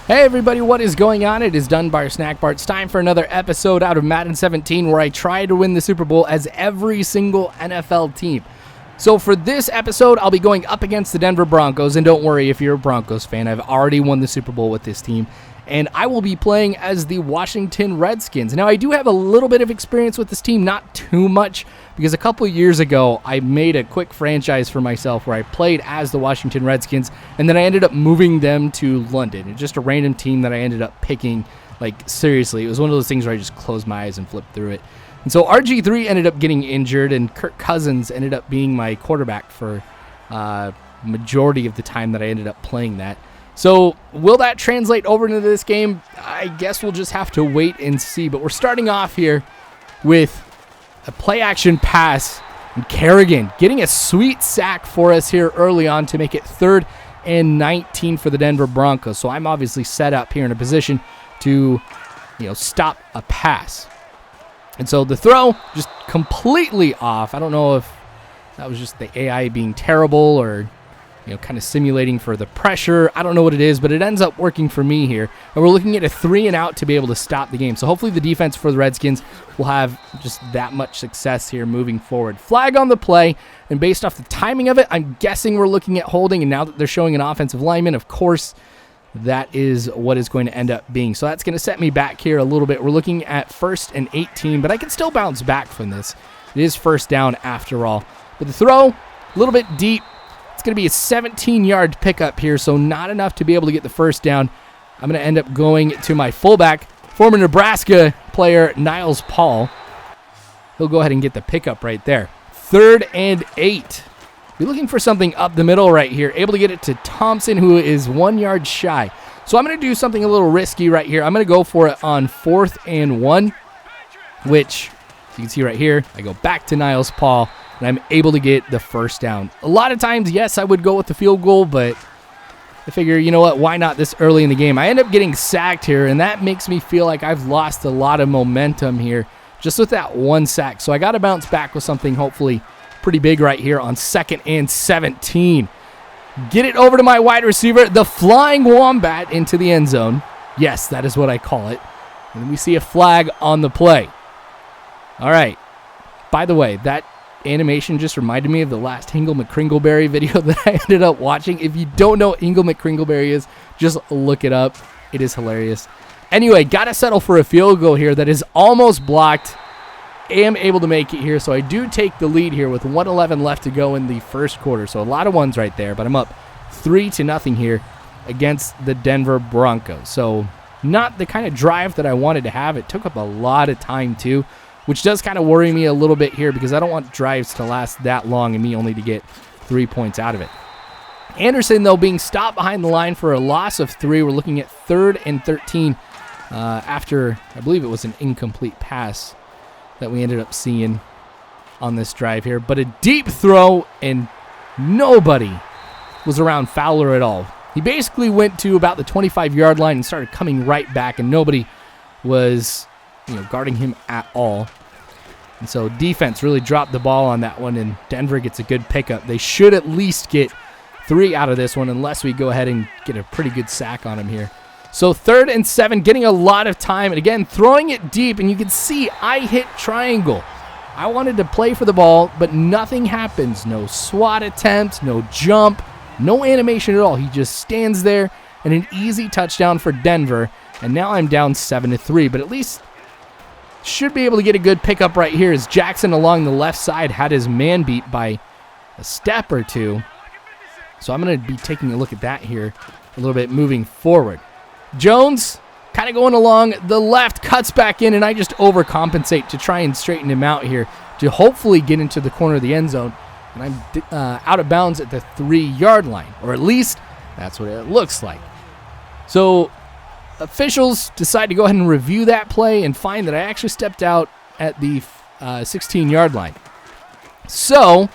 Hey everybody, what is going on? It is Dunbar Snackbar. It's time for another episode out of Madden 17 where I try to win the Super Bowl as every single NFL team. So for this episode, I'll be going up against the Denver Broncos, and don't worry if you're a Broncos fan, I've already won the Super Bowl with this team. And I will be playing as the Washington Redskins. Now, I do have a little bit of experience with this team, not too much, because a couple years ago, I made a quick franchise for myself where I played as the Washington Redskins, and then I ended up moving them to London. It's just a random team that I ended up picking, like, seriously. It was one of those things where I just closed my eyes and flipped through it. And so RG3 ended up getting injured, and Kirk Cousins ended up being my quarterback for majority of the time that I ended up playing that. So will that translate over into this game? I guess we'll just have to wait and see. But we're starting off here with a play-action pass. And Kerrigan getting a sweet sack for us here early on to make it 3rd and 19 for the Denver Broncos. So I'm obviously set up here in a position to, stop a pass. And so the throw just completely off. I don't know if that was just the AI being terrible or kind of simulating for the pressure. I don't know what it is, but it ends up working for me here. And we're looking at a 3-and-out to be able to stop the game. So hopefully the defense for the Redskins will have just that much success here moving forward. Flag on the play, and based off the timing of it, I'm guessing we're looking at holding, and now that they're showing an offensive lineman, of course, that is what is going to end up being. So that's going to set me back here a little bit. We're looking at 1st and 18, but I can still bounce back from this. It is first down after all. But the throw, a little bit deep. It's going to be a 17-yard pickup here, so not enough to be able to get the first down. I'm going to end up going to my fullback, former Nebraska player Niles Paul. He'll go ahead and get the pickup right there. 3rd and 8. We're looking for something up the middle right here. Able to get it to Thompson, who is 1 yard shy. So I'm going to do something a little risky right here. I'm going to go for it on 4th and 1, which you can see right here. I go back to Niles Paul, and I'm able to get the first down. A lot of times, yes, I would go with the field goal, but I figure, you know what, why not this early in the game? I end up getting sacked here, and that makes me feel like I've lost a lot of momentum here just with that one sack. So I got to bounce back with something hopefully pretty big right here on 2nd and 17. Get it over to my wide receiver, the flying wombat into the end zone. Yes, that is what I call it. And then we see a flag on the play. All right. By the way, that animation just reminded me of the last Hingle McCringleberry video that I ended up watching. If you don't know what Hingle McCringleberry is, just look it up. It is hilarious. Anyway, got to settle for a field goal here that is almost blocked. Am able to make it here, so I do take the lead here with 1:11 left to go in the first quarter. So a lot of ones right there, but I'm up 3-0 here against the Denver Broncos. So not the kind of drive that I wanted to have. It took up a lot of time too, which does kind of worry me a little bit here because I don't want drives to last that long and me only to get 3 points out of it. Anderson, though, being stopped behind the line for a loss of 3. We're looking at 3rd and 13 after, I believe it was an incomplete pass that we ended up seeing on this drive here. But a deep throw, and nobody was around Fowler at all. He basically went to about the 25-yard line and started coming right back, and nobody was guarding him at all. And so defense really dropped the ball on that one, and Denver gets a good pickup. They should at least get 3 out of this one unless we go ahead and get a pretty good sack on him here. So 3rd and 7, getting a lot of time, and again, throwing it deep, and you can see I hit triangle. I wanted to play for the ball, but nothing happens. No SWAT attempt, no jump, no animation at all. He just stands there, and an easy touchdown for Denver, and now I'm down 7-3, but at least should be able to get a good pickup right here as Jackson along the left side had his man beat by a step or two. So I'm going to be taking a look at that here a little bit moving forward. Jones kind of going along the left, cuts back in, and I just overcompensate to try and straighten him out here to hopefully get into the corner of the end zone. And I'm out of bounds at the 3-yard line, or at least that's what it looks like. So officials decide to go ahead and review that play and find that I actually stepped out at the 16-yard line. So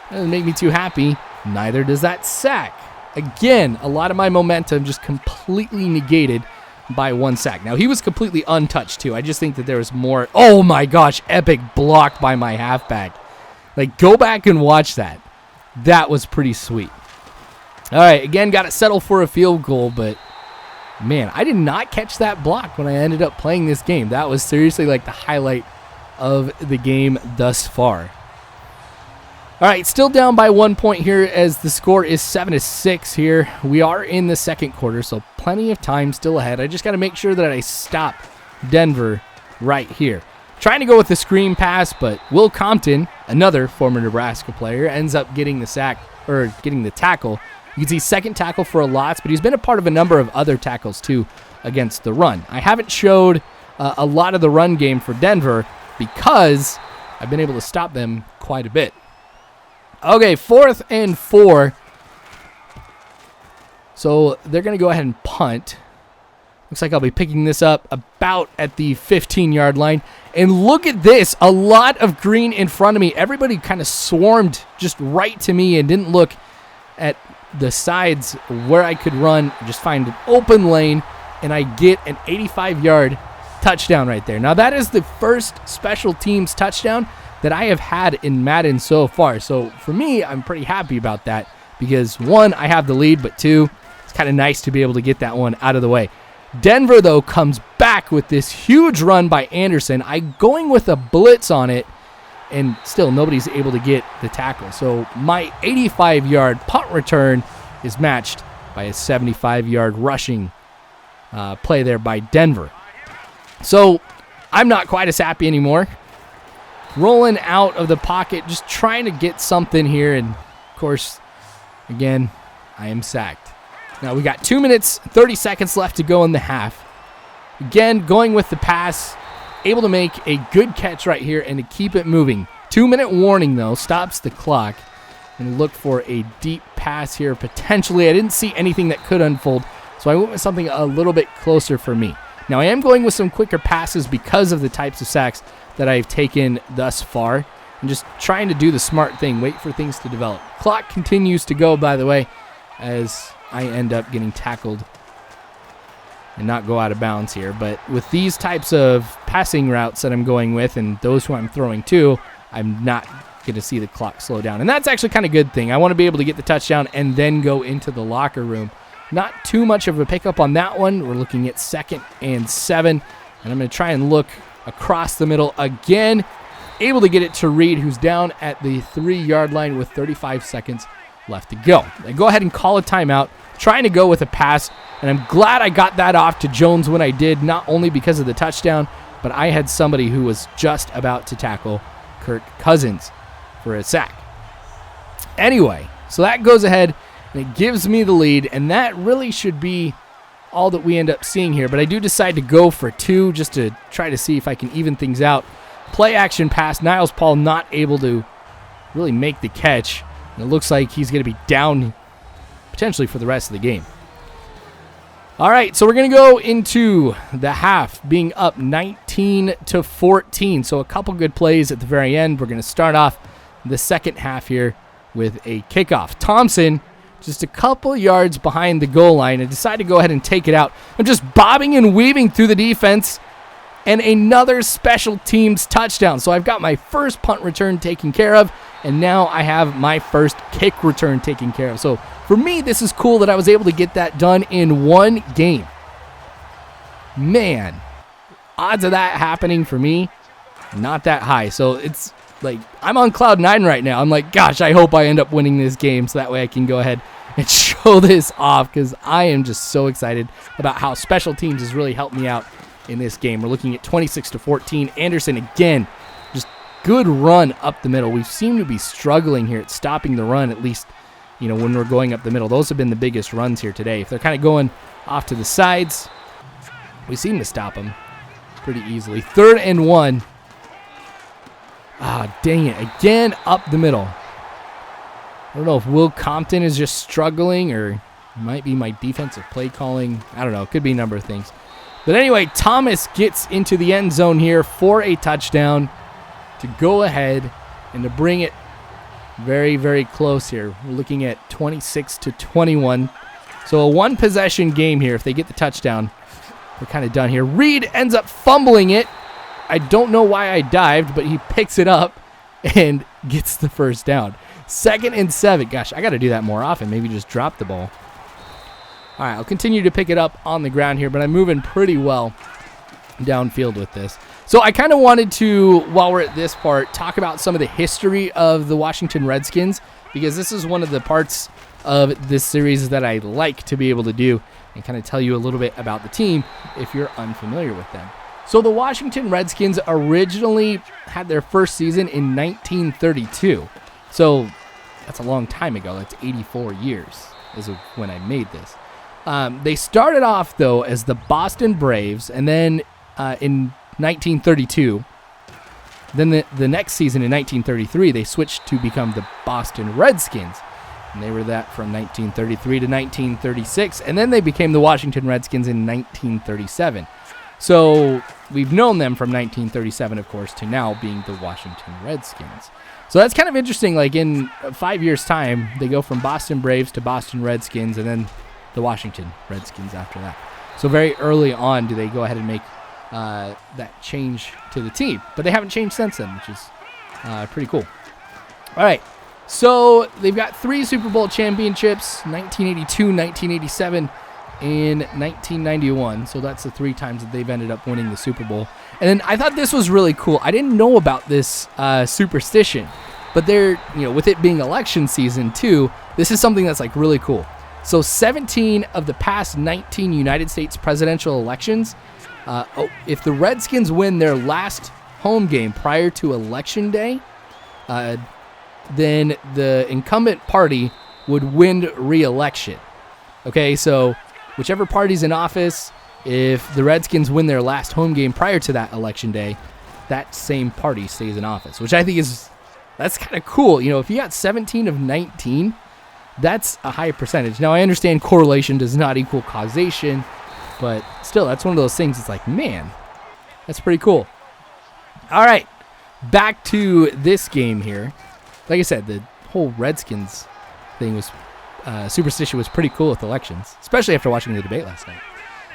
that doesn't make me too happy. Neither does that sack. Again, a lot of my momentum just completely negated by one sack. Now, he was completely untouched, too. I just think that there was more. Oh, my gosh, epic block by my halfback. Like, go back and watch that. That was pretty sweet. All right, again, got to settle for a field goal, but Man, I did not catch that block when I ended up playing this game. That was seriously like the highlight of the game thus far. All right, still down by 1 point here as the score is 7-6 here. We are in the second quarter, so plenty of time still ahead. I just got to make sure that I stop Denver right here. Trying to go with the screen pass, but Will Compton, another former Nebraska player, ends up getting the sack, or getting the tackle. You can see second tackle for a loss, but he's been a part of a number of other tackles too against the run. I haven't showed a lot of the run game for Denver because I've been able to stop them quite a bit. Okay, 4th and 4. So they're going to go ahead and punt. Looks like I'll be picking this up about at the 15-yard line. And look at this. A lot of green in front of me. Everybody kind of swarmed just right to me and didn't look at the sides where I could run. Just find an open lane, and I get an 85-yard touchdown right there. Now, that is the first special teams touchdown that I have had in Madden so far. So for me, I'm pretty happy about that because, one, I have the lead, but two, it's kind of nice to be able to get that one out of the way. Denver, though, comes back with this huge run by Anderson. I'm going with a blitz on it, and still nobody's able to get the tackle. So my 85-yard punt return is matched by a 75-yard rushing play there by Denver. So I'm not quite as happy anymore. Rolling out of the pocket, just trying to get something here. And, of course, again, I am sacked. Now we got 2 minutes, 30 seconds left to go in the half. Again, going with the pass, able to make a good catch right here and to keep it moving. 2-minute warning, though, stops the clock. And look for a deep pass here, potentially. I didn't see anything that could unfold, so I went with something a little bit closer for me. Now, I am going with some quicker passes because of the types of sacks that I've taken thus far. I'm just trying to do the smart thing, wait for things to develop. Clock continues to go, by the way, as I end up getting tackled and not go out of bounds here. But with these types of passing routes that I'm going with and those who I'm throwing to, I'm not going to see the clock slow down. And that's actually kind of a good thing. I want to be able to get the touchdown and then go into the locker room. Not too much of a pickup on that one. We're looking at 2nd and 7. And I'm going to try and look across the middle again. Able to get it to Reed, who's down at the 3-yard line with 35 seconds left to go. I go ahead and call a timeout, trying to go with a pass, and I'm glad I got that off to Jones when I did, not only because of the touchdown, but I had somebody who was just about to tackle Kirk Cousins for a sack. Anyway, so that goes ahead, and it gives me the lead, and that really should be all that we end up seeing here, but I do decide to go for 2 just to try to see if I can even things out. Play action pass, Niles Paul not able to really make the catch. And it looks like he's going to be down potentially for the rest of the game. All right, so we're going to go into the half being up 19-14. So a couple good plays at the very end. We're going to start off the second half here with a kickoff. Thompson just a couple yards behind the goal line and decide to go ahead and take it out. I'm just bobbing and weaving through the defense, and another special teams touchdown. So I've got my first punt return taken care of, and now I have my first kick return taken care of. So for me, this is cool that I was able to get that done in one game. Man, odds of that happening for me, not that high. So it's like I'm on cloud 9 right now. I'm like, gosh, I hope I end up winning this game so that way I can go ahead and show this off, because I am just so excited about how special teams has really helped me out in this game. We're looking at 26-14. Anderson again, just good run up the middle. We seem to be struggling here at stopping the run, at least, you know, when we're going up the middle. Those have been the biggest runs here today. If they're kind of going off to the sides, we seem to stop them pretty easily. 3rd and 1. Ah, dang it. Again, up the middle. I don't know if Will Compton is just struggling, or it might be my defensive play calling. I don't know. It could be a number of things. But anyway, Thomas gets into the end zone here for a touchdown to go ahead and to bring it very, very close here. We're looking at 26-21. So a one-possession game here. If they get the touchdown, we're kind of done here. Reed ends up fumbling it. I don't know why I dived, but he picks it up and gets the first down. 2nd and 7. Gosh, I got to do that more often. Maybe just drop the ball. All right, I'll continue to pick it up on the ground here, but I'm moving pretty well downfield with this. So I kind of wanted to, while we're at this part, talk about some of the history of the Washington Redskins, because this is one of the parts of this series that I like to be able to do and kind of tell you a little bit about the team if you're unfamiliar with them. So the Washington Redskins originally had their first season in 1932. So that's a long time ago. That's 84 years is when I made this. They started off, though, as the Boston Braves, and then in 1932, then the next season in 1933, they switched to become the Boston Redskins, and they were that from 1933 to 1936, and then they became the Washington Redskins in 1937. So we've known them from 1937, of course, to now being the Washington Redskins. So that's kind of interesting. Like in 5 years' time, they go from Boston Braves to Boston Redskins, and then the Washington Redskins after that. So very early on do they go ahead and make that change to the team. But they haven't changed since then, which is pretty cool. All right, so they've got 3 Super Bowl championships, 1982, 1987, and 1991. So that's the 3 times that they've ended up winning the Super Bowl. And then I thought this was really cool. I didn't know about this superstition, but they're, with it being election season too, this is something that's like really cool. So 17 of the past 19 United States presidential elections, if the Redskins win their last home game prior to Election Day, then the incumbent party would win re-election. Okay, so whichever party's in office, if the Redskins win their last home game prior to that Election Day, that same party stays in office, which I think that's kind of cool. If you got 17 of 19, that's a high percentage. Now, I understand correlation does not equal causation, but still, that's one of those things. It's like, man, that's pretty cool. All right, back to this game here. Like I said, the whole Redskins thing was superstition was pretty cool with elections, especially after watching the debate last night.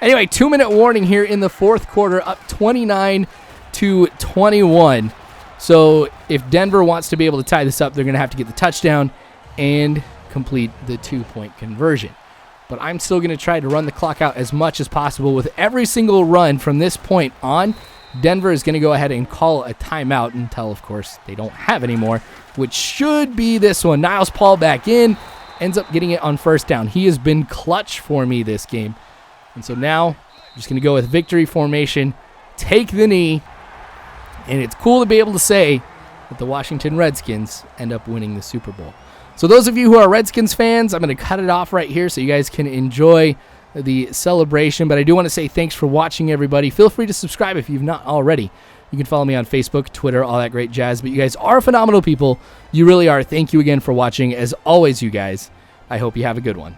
Anyway, 2-minute warning here in the fourth quarter, up 29-21. So if Denver wants to be able to tie this up, they're going to have to get the touchdown and complete the 2-point conversion. But I'm still going to try to run the clock out as much as possible. With every single run from this point on, Denver is going to go ahead and call a timeout until, of course, they don't have any more, which should be this one. Niles Paul back in, ends up getting it on first down. He has been clutch for me this game. And so now I'm just going to go with victory formation, take the knee, and it's cool to be able to say that the Washington Redskins end up winning the Super Bowl. So those of you who are Redskins fans, I'm going to cut it off right here so you guys can enjoy the celebration. But I do want to say thanks for watching, everybody. Feel free to subscribe if you've not already. You can follow me on Facebook, Twitter, all that great jazz. But you guys are phenomenal people. You really are. Thank you again for watching. As always, you guys, I hope you have a good one.